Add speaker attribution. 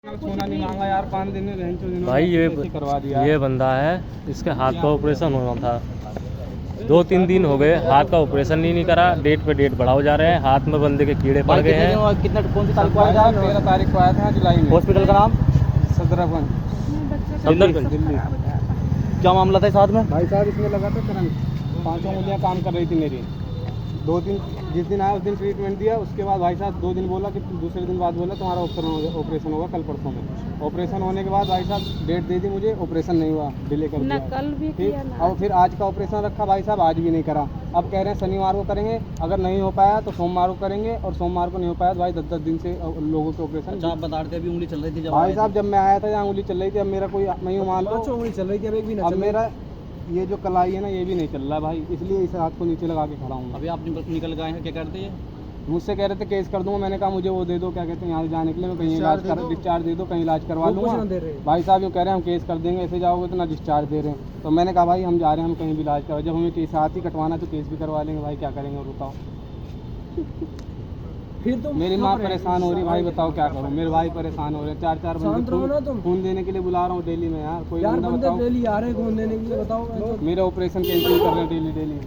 Speaker 1: सोना नहीं मांगा यार, 5 दिन में बहन चोद
Speaker 2: भाई
Speaker 1: ऐसे करवा दिया।
Speaker 2: ये बंदा है, इसके हाथ का ऑपरेशन होना था। 2-3 दिन हो गए, हाथ का ऑपरेशन ही नहीं करा। डेट पे डेट बढ़ाओ जा रहे हैं, हाथ में बंदे के कीड़े पड़ गए हैं।
Speaker 3: कितना कौन सी तारीख को आया था?
Speaker 1: 13 तारीख को आया था जुलाई में।
Speaker 3: हॉस्पिटल का नाम
Speaker 1: सदरगंज दिल्ली।
Speaker 3: क्या मामला था इस हाथ में?
Speaker 1: भाई साहब इसमें लगा था करंट, 5 उंगलियां काम कर रही थी मेरी। 2 दिन जिस दिन आया उस दिन ट्रीटमेंट दिया, उसके बाद भाई साहब 2 दिन बोला कि दूसरे दिन बाद बोला तुम्हारा ऑपरेशन होगा कल परसों में। ऑपरेशन होने के बाद भाई साहब डेट दे दी मुझे, ऑपरेशन नहीं हुआ, डिले कर दिया।
Speaker 4: कल भी किया ना।
Speaker 1: और फिर आज का ऑपरेशन रखा भाई साहब, आज भी नहीं करा। अब कह रहे हैं शनिवार को करेंगे, अगर नहीं हो पाया तो सोमवार को करेंगे, और सोमवार को नहीं हो पाया तो भाई 10-10 दिन से लोगों के ऑपरेशन।
Speaker 3: अच्छा, आप बता रहे थे अभी उंगली चल रही थी जब
Speaker 1: भाई साहब जब मैं आया था यहाँ उंगली चल रही थी, अब मेरा कोई मैं यूँ मान लो
Speaker 3: उंगली चल रही थी, अब एक भी
Speaker 1: अब मेरा ये जो कलाई है ना ये भी नहीं चल रहा भाई, इसलिए इस हाथ को नीचे लगा के खड़ा हूँ।
Speaker 3: अभी आप निकल गए हैं, क्या करते हैं?
Speaker 1: मुझसे कह रहे थे केस कर दूंगा, मैंने कहा मुझे वो दे दो, क्या कहते हैं यहाँ से जाने के लिए, मैं कहीं इलाज कर डिस्चार्ज दे दो, कहीं इलाज करवा लूँगा। भाई साहब यूँ कह रहे हैं हम केस कर देंगे, ऐसे जाओगे तो ना डिस्चार्ज दे रहे हैं। तो मैंने कहा भाई हम जा रहे हैं, हम कहीं भी इलाज करवा, जब हमें केस हाथ ही कटवाना तो केस भी करवा लेंगे भाई, क्या करेंगे बताओ।
Speaker 3: फिर तो
Speaker 1: मेरी माँ परेशान हो रही भाई, बताओ क्या करूँ, मेरे भाई परेशान हो रहे, 4-4 बंदे खून देने के लिए बुला रहा हूँ डेली में यार, कोई बंदा बताओ।
Speaker 3: डेली आ रहे हैं खून देने के लिए, बताओ।
Speaker 1: मेरा ऑपरेशन कैंसिल कर रहे हैं डेली।